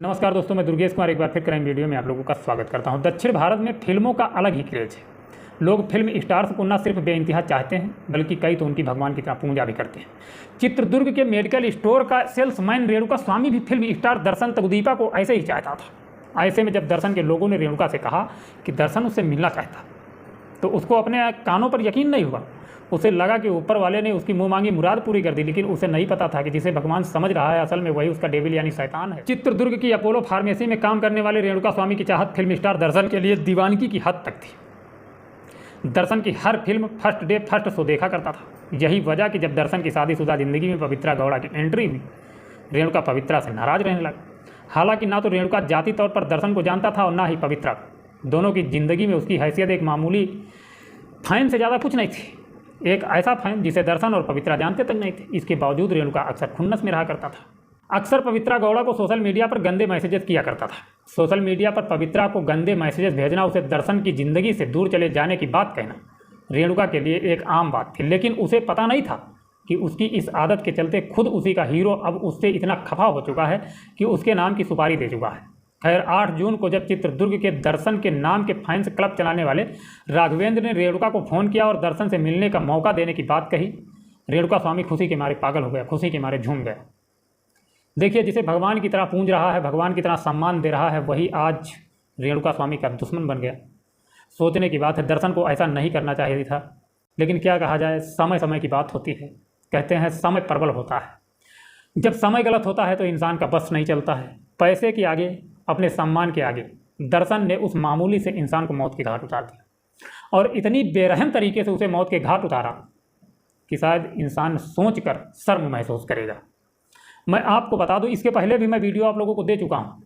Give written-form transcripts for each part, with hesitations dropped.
नमस्कार दोस्तों, मैं दुर्गेश कुमार एक बार फिर क्राइम वीडियो में आप लोगों का स्वागत करता हूं। दक्षिण भारत में फिल्मों का अलग ही क्रेज है। लोग फिल्म स्टार्स को न सिर्फ बेइंतहा चाहते हैं बल्कि कई तो उनकी भगवान की तरह पूजा भी करते हैं। चित्रदुर्ग के मेडिकल स्टोर का सेल्समैन रेणुका स्वामी भी फिल्म स्टार दर्शन तगदीपा को ऐसे ही चाहता था। ऐसे में जब दर्शन के लोगों ने रेणुका से कहा कि दर्शन उससे मिलना चाहता तो उसको अपने कानों पर यकीन नहीं हुआ। उसे लगा कि ऊपर वाले ने उसकी मुंह मांगी मुराद पूरी कर दी, लेकिन उसे नहीं पता था कि जिसे भगवान समझ रहा है असल में वही उसका डेविल यानी शैतान है। चित्रदुर्ग की अपोलो फार्मेसी में काम करने वाले रेणुका स्वामी की चाहत फिल्म स्टार दर्शन के लिए दीवानगी की हद तक थी। दर्शन की हर film first day first show देखा करता था। यही वजह कि जब दर्शन की शादीशुदा जिंदगी में पवित्रा गौड़ा की एंट्री हुई, रेणुका पवित्रा से नाराज रहने लगा। हालांकि ना तो रेणुका जाति तौर पर दर्शन को जानता था और ना ही पवित्रा। दोनों की जिंदगी में उसकी हैसियत एक मामूली फैन से ज़्यादा कुछ नहीं थी। एक ऐसा फैन जिसे दर्शन और पवित्रा जानते तक नहीं थे। इसके बावजूद रेणुका अक्सर खुन्नस में रहा करता था। अक्सर पवित्रा गौड़ा को सोशल मीडिया पर गंदे मैसेजेस किया करता था। सोशल मीडिया पर पवित्रा को गंदे मैसेजेस भेजना, उसे दर्शन की ज़िंदगी से दूर चले जाने की बात कहना रेणुका के लिए एक आम बात थी। लेकिन उसे पता नहीं था कि उसकी इस आदत के चलते खुद उसी का हीरो अब उससे इतना खफा हो चुका है कि उसके नाम की सुपारी दे चुका है। खैर, 8 जून को जब चित्रदुर्ग के दर्शन के नाम के फैंस क्लब चलाने वाले राघवेंद्र ने रेणुका को फ़ोन किया और दर्शन से मिलने का मौका देने की बात कही, रेणुका स्वामी खुशी के मारे पागल हो गया, खुशी के मारे झूम गया। देखिए, जिसे भगवान की तरह पूज रहा है, भगवान की तरह सम्मान दे रहा है, वही आज रेणुका स्वामी का दुश्मन बन गया। सोचने की बात है, दर्शन को ऐसा नहीं करना चाहिए था, लेकिन क्या कहा जाए, समय समय की बात होती है। कहते हैं समय प्रबल होता है। जब समय गलत होता है तो इंसान का बस नहीं चलता है। पैसे के आगे, अपने सम्मान के आगे दर्शन ने उस मामूली से इंसान को मौत के घाट उतार दिया और इतनी बेरहम तरीके से उसे मौत के घाट उतारा कि शायद इंसान सोचकर शर्म महसूस करेगा। मैं आपको बता दूं, इसके पहले भी मैं वीडियो आप लोगों को दे चुका हूं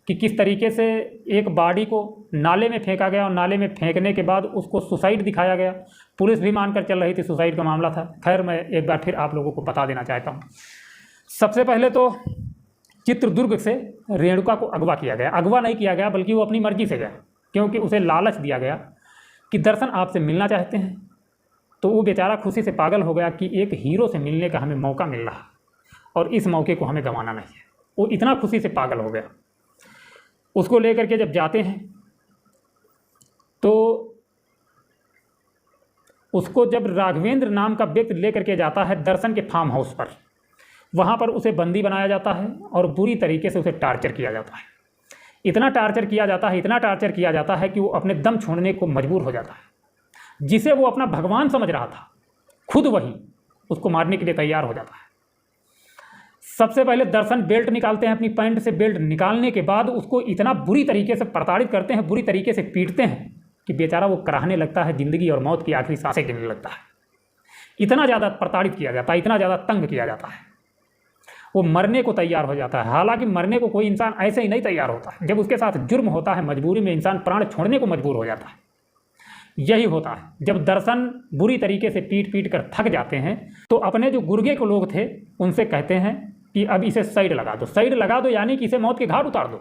कि किस तरीके से एक बॉडी को नाले में फेंका गया और नाले में फेंकने के बाद उसको सुसाइड दिखाया गया। पुलिस भी मानकर चल रही थी सुसाइड का मामला था। खैर, मैं एक बार फिर आप लोगों को बता देना चाहता हूँ। सबसे पहले तो चित्रदुर्ग से रेणुका को अगवा किया गया। अगवा नहीं किया गया बल्कि वो अपनी मर्जी से गया, क्योंकि उसे लालच दिया गया कि दर्शन आपसे मिलना चाहते हैं। तो वो बेचारा खुशी से पागल हो गया कि एक हीरो से मिलने का हमें मौका मिल रहा और इस मौके को हमें गंवाना नहीं है। वो इतना खुशी से पागल हो गया। उसको लेकर के जब जाते हैं तो उसको जब राघवेंद्र नाम का व्यक्ति लेकर के जाता है दर्शन के फार्म हाउस पर, वहाँ पर उसे बंदी बनाया जाता है और बुरी तरीके से उसे टार्चर किया जाता है। इतना टार्चर किया जाता है, इतना टार्चर किया जाता है कि वो अपने दम छोड़ने को मजबूर हो जाता है। जिसे वो अपना भगवान समझ रहा था, खुद वही उसको मारने के लिए तैयार हो जाता है। सबसे पहले दर्शन बेल्ट निकालते हैं, अपनी पैंट से बेल्ट निकालने के बाद उसको इतना बुरी तरीके से प्रताड़ित करते हैं, बुरी तरीके से पीटते हैं कि बेचारा वो कराहने लगता है, ज़िंदगी और मौत की आखिरी सांसें गिनने लगता है। इतना ज़्यादा प्रताड़ित किया जाता है, इतना ज़्यादा तंग किया जाता है, वो मरने को तैयार हो जाता है। हालांकि मरने को कोई इंसान ऐसे ही नहीं तैयार होता है। जब उसके साथ जुर्म होता है, मजबूरी में इंसान प्राण छोड़ने को मजबूर हो जाता है। यही होता है। जब दर्शन बुरी तरीके से पीट पीट कर थक जाते हैं तो अपने जो गुर्गे के लोग थे उनसे कहते हैं कि अब इसे साइड लगा दो, साइड लगा दो, यानी कि इसे मौत के घाट उतार दो।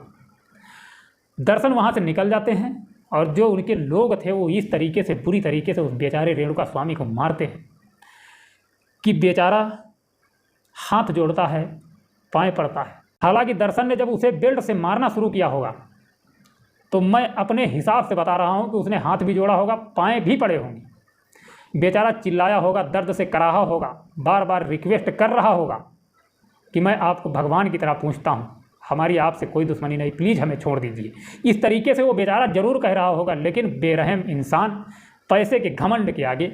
दर्शन वहाँ से निकल जाते हैं और जो उनके लोग थे वो इस तरीके से बुरी तरीके से उस बेचारे रेणुका स्वामी को मारते हैं कि बेचारा हाथ जोड़ता है, पाँव पड़ता है। हालांकि दर्शन ने जब उसे बेल्ट से मारना शुरू किया होगा तो मैं अपने हिसाब से बता रहा हूं कि उसने हाथ भी जोड़ा होगा, पाँव भी पड़े होंगे। बेचारा चिल्लाया होगा, दर्द से कराहा होगा, बार बार रिक्वेस्ट कर रहा होगा कि मैं आपको भगवान की तरह पूछता हूं, हमारी आपसे कोई दुश्मनी नहीं, प्लीज़ हमें छोड़ दीजिए। इस तरीके से वो बेचारा जरूर कह रहा होगा, लेकिन बेरहम इंसान पैसे के घमंड के आगे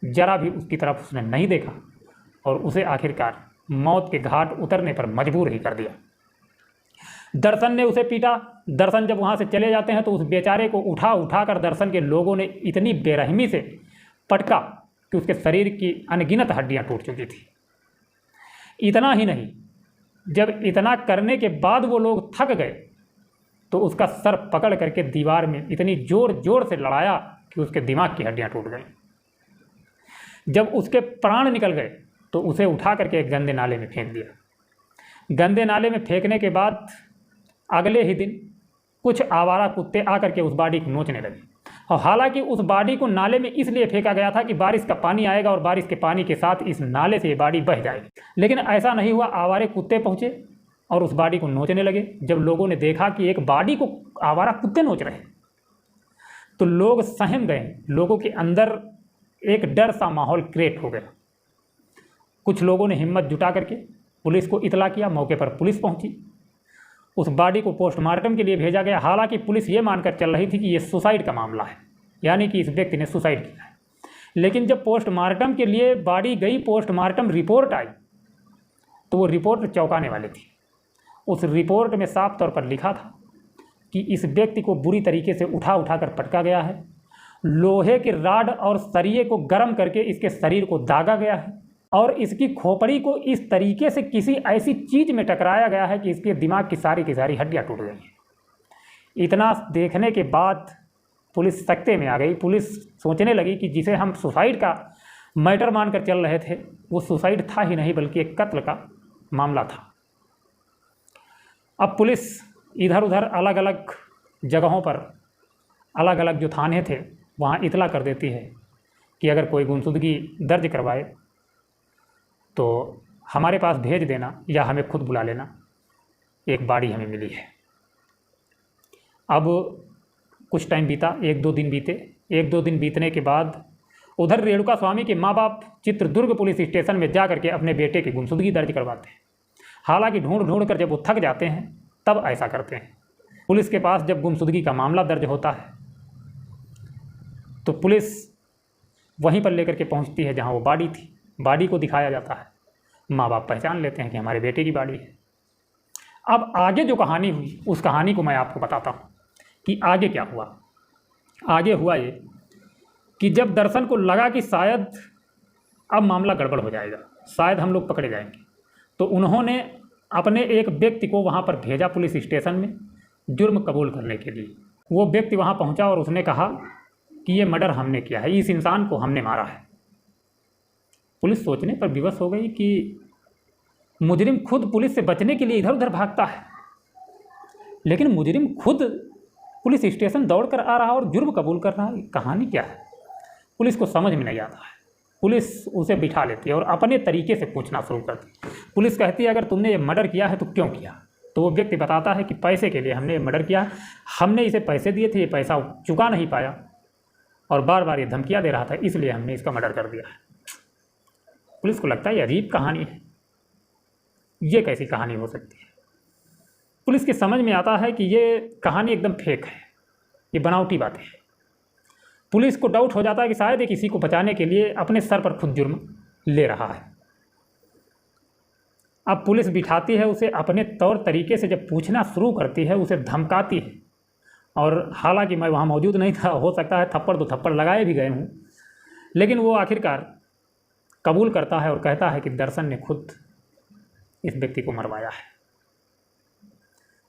जरा भी उसकी तरफ उसने नहीं देखा और उसे आखिरकार मौत के घाट उतरने पर मजबूर ही कर दिया। दर्शन ने उसे पीटा। दर्शन जब वहाँ से चले जाते हैं तो उस बेचारे को उठा कर दर्शन के लोगों ने इतनी बेरहमी से पटका कि उसके शरीर की अनगिनत हड्डियाँ टूट चुकी थी। इतना ही नहीं, जब इतना करने के बाद वो लोग थक गए तो उसका सर पकड़ करके दीवार में इतनी जोर जोर से लड़ाया कि उसके दिमाग की हड्डियाँ टूट गई। जब उसके प्राण निकल गए तो उसे उठा करके एक गंदे नाले में फेंक दिया। गंदे नाले में फेंकने के बाद अगले ही दिन कुछ आवारा कुत्ते आकर के उस बॉडी को नोचने लगे। और हालांकि उस बॉडी को नाले में इसलिए फेंका गया था कि बारिश का पानी आएगा और बारिश के पानी के साथ इस नाले से ये बॉडी बह जाएगी, लेकिन ऐसा नहीं हुआ। आवारे कुत्ते पहुँचे और उस बॉडी को नोचने लगे। जब लोगों ने देखा कि एक बॉडी को आवारा कुत्ते नोच रहे हैं तो लोग सहम गए। लोगों के अंदर एक डर सा माहौल क्रिएट हो गया। कुछ लोगों ने हिम्मत जुटा करके पुलिस को इतला किया। मौके पर पुलिस पहुंची, उस बॉडी को पोस्टमार्टम के लिए भेजा गया। हालांकि पुलिस ये मानकर चल रही थी कि ये सुसाइड का मामला है, यानी कि इस व्यक्ति ने सुसाइड किया है। लेकिन जब पोस्टमार्टम के लिए बॉडी गई, पोस्टमार्टम रिपोर्ट आई, तो वो रिपोर्ट चौंकाने वाली थी। उस रिपोर्ट में साफ तौर पर लिखा था कि इस व्यक्ति को बुरी तरीके से उठा कर पटका गया है। लोहे के राड और सरिये को गर्म करके इसके शरीर को दागा गया है और इसकी खोपड़ी को इस तरीके से किसी ऐसी चीज़ में टकराया गया है कि इसके दिमाग की सारी हड्डियाँ टूट गई हैं। इतना देखने के बाद पुलिस सकते में आ गई। पुलिस सोचने लगी कि जिसे हम सुसाइड का मैटर मानकर चल रहे थे वो सुसाइड था ही नहीं, बल्कि एक कत्ल का मामला था। अब पुलिस इधर उधर अलग अलग जगहों पर अलग अलग जो थाने थे वहाँ इतला कर देती है कि अगर कोई गुमशुदगी दर्ज करवाए तो हमारे पास भेज देना या हमें खुद बुला लेना, एक बॉडी हमें मिली है। अब कुछ टाइम बीता, 1-2 दिन बीते। 1-2 दिन बीतने के बाद उधर रेणुका स्वामी के माँ बाप चित्रदुर्ग पुलिस स्टेशन में जा करके अपने बेटे की गुमशुदगी दर्ज करवाते हैं। हालांकि ढूंढ कर जब वो थक जाते हैं तब ऐसा करते हैं। पुलिस के पास जब गुमशुदगी का मामला दर्ज होता है तो पुलिस वहीं पर लेकर के पहुंचती है जहां वो बॉडी थी। बॉडी को दिखाया जाता है, माँ बाप पहचान लेते हैं कि हमारे बेटे की बॉडी है। अब आगे जो कहानी हुई उस कहानी को मैं आपको बताता हूँ कि आगे क्या हुआ। आगे हुआ ये कि जब दर्शन को लगा कि शायद अब मामला गड़बड़ हो जाएगा, शायद हम लोग पकड़े जाएंगे, तो उन्होंने अपने एक व्यक्ति को वहाँ पर भेजा पुलिस स्टेशन में जुर्म कबूल करने के लिए। वो व्यक्ति वहाँ पहुँचा और उसने कहा कि ये मर्डर हमने किया है, इस इंसान को हमने मारा है। पुलिस सोचने पर विवश हो गई कि मुजरिम खुद पुलिस से बचने के लिए इधर उधर भागता है, लेकिन मुजरिम खुद पुलिस स्टेशन दौड़ कर आ रहा और जुर्म कबूल कर रहा है। कहानी क्या है पुलिस को समझ में नहीं आता है। पुलिस उसे बिठा लेती है और अपने तरीके से पूछना शुरू करती है। पुलिस कहती है अगर तुमने ये मर्डर किया है तो क्यों किया? तो वो व्यक्ति बताता है कि पैसे के लिए हमने ये मर्डर किया, हमने इसे पैसे दिए थे, ये पैसा चुका नहीं पाया और बार बार ये धमकियाँ दे रहा था, इसलिए हमने इसका मर्डर कर दिया है। पुलिस को लगता है ये अजीब कहानी है, ये कैसी कहानी हो सकती है। पुलिस के समझ में आता है कि ये कहानी एकदम फेक है, ये बनावटी बातें हैं। पुलिस को डाउट हो जाता है कि शायद ये किसी को बचाने के लिए अपने सर पर खुद जुर्म ले रहा है। अब पुलिस बिठाती है उसे, अपने तौर तरीके से जब पूछना शुरू करती है उसे धमकाती है। और हालांकि मैं वहाँ मौजूद नहीं था, हो सकता है थप्पड़ तो थप्पड़ लगाए भी गए हूँ, लेकिन वो आखिरकार कबूल करता है और कहता है कि दर्शन ने खुद इस व्यक्ति को मरवाया है।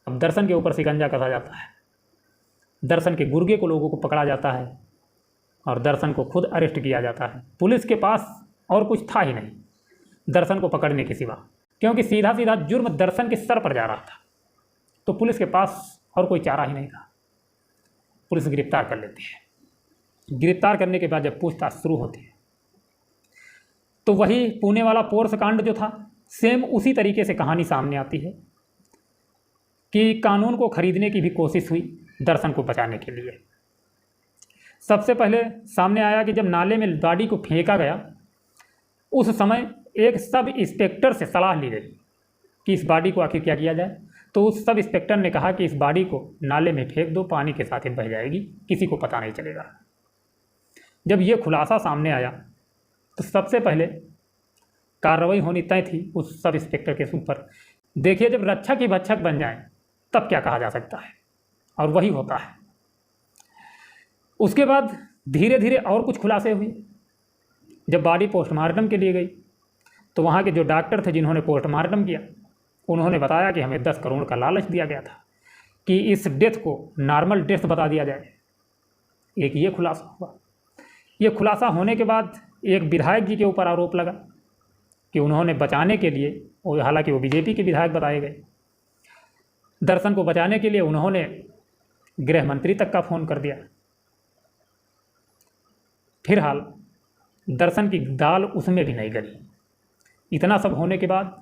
अब दर्शन के ऊपर शिकंजा कसा जाता है, दर्शन के गुर्गे को लोगों को पकड़ा जाता है और दर्शन को खुद अरेस्ट किया जाता है। पुलिस के पास और कुछ था ही नहीं दर्शन को पकड़ने के सिवा, क्योंकि सीधा सीधा जुर्म दर्शन के सर पर जा रहा था, तो पुलिस के पास और कोई चारा ही नहीं था। पुलिस गिरफ्तार कर लेती है। गिरफ्तार करने के बाद जब पूछताछ शुरू होती है तो वही पुणे वाला पोर्स कांड जो था, सेम उसी तरीके से कहानी सामने आती है कि कानून को खरीदने की भी कोशिश हुई दर्शन को बचाने के लिए। सबसे पहले सामने आया कि जब नाले में बॉडी को फेंका गया उस समय एक सब इंस्पेक्टर से सलाह ली गई कि इस बॉडी को आखिर क्या किया जाए। तो उस सब इंस्पेक्टर ने कहा कि इस बॉडी को नाले में फेंक दो, पानी के साथ ही बह जाएगी, किसी को पता नहीं चलेगा। जब ये खुलासा सामने आया तो सबसे पहले कार्रवाई होनी तय थी उस सब इंस्पेक्टर के ऊपर। देखिए, जब रक्षक ही भक्षक बन जाए तब क्या कहा जा सकता है, और वही होता है। उसके बाद धीरे धीरे और कुछ खुलासे हुए। जब बॉडी पोस्टमार्टम के लिए गई तो वहाँ के जो डॉक्टर थे जिन्होंने पोस्टमार्टम किया, उन्होंने बताया कि हमें 10 करोड़ का लालच दिया गया था कि इस डेथ को नॉर्मल डेथ बता दिया जाए। एक ये खुलासा हुआ। ये खुलासा होने के बाद एक विधायक जी के ऊपर आरोप लगा कि उन्होंने बचाने के लिए, और हालांकि वो बीजेपी के विधायक बताए गए, दर्शन को बचाने के लिए उन्होंने गृह मंत्री तक का फ़ोन कर दिया। फिलहाल दर्शन की दाल उसमें भी नहीं गली। इतना सब होने के बाद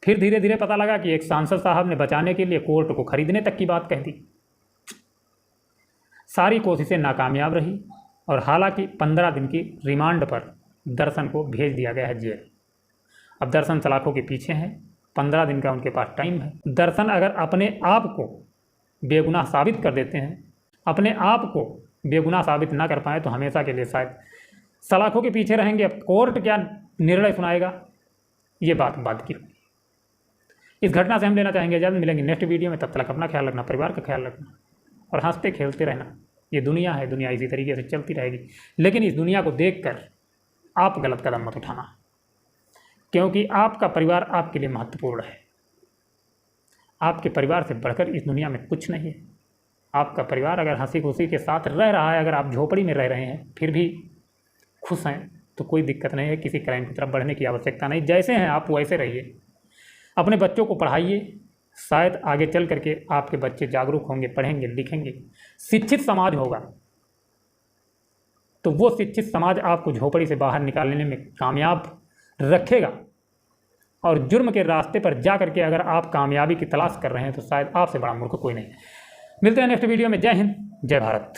फिर धीरे धीरे पता लगा कि एक सांसद साहब ने बचाने के लिए कोर्ट को खरीदने तक की बात कह दी। सारी कोशिशें नाकामयाब रही और हालांकि 15 दिन की रिमांड पर दर्शन को भेज दिया गया है जेल। अब दर्शन सलाखों के पीछे हैं, 15 दिन का उनके पास टाइम है। दर्शन अगर अपने आप को बेगुनाह साबित कर देते हैं, अपने आप को बेगुनाह साबित ना कर पाए तो हमेशा के लिए शायद सलाखों के पीछे रहेंगे। अब कोर्ट क्या निर्णय सुनाएगा, ये बात बाद की। इस घटना से हम लेना चाहेंगे इजाज़त, मिलेंगे नेक्स्ट वीडियो में। तब तक अपना ख्याल रखना, परिवार का ख्याल रखना और हंसते खेलते रहना। ये दुनिया है, दुनिया इसी तरीके से चलती रहेगी, लेकिन इस दुनिया को देखकर आप गलत कदम मत उठाना, क्योंकि आपका परिवार आपके लिए महत्वपूर्ण है। आपके परिवार से बढ़कर इस दुनिया में कुछ नहीं है। आपका परिवार अगर हंसी खुशी के साथ रह रहा है, अगर आप झोपड़ी में रह रहे हैं फिर भी खुश हैं, तो कोई दिक्कत नहीं है। किसी क्राइम की तरफ बढ़ने की आवश्यकता नहीं। जैसे हैं आप वैसे रहिए। अपने बच्चों को पढ़ाइए, शायद आगे चल करके आपके बच्चे जागरूक होंगे, पढ़ेंगे, लिखेंगे, शिक्षित समाज होगा, तो वो शिक्षित समाज आपको झोपड़ी से बाहर निकालने में कामयाब रखेगा। और जुर्म के रास्ते पर जा करके अगर आप कामयाबी की तलाश कर रहे हैं तो शायद आपसे बड़ा मूर्ख कोई नहीं है। मिलते हैं नेक्स्ट वीडियो में। जय हिंद, जय भारत।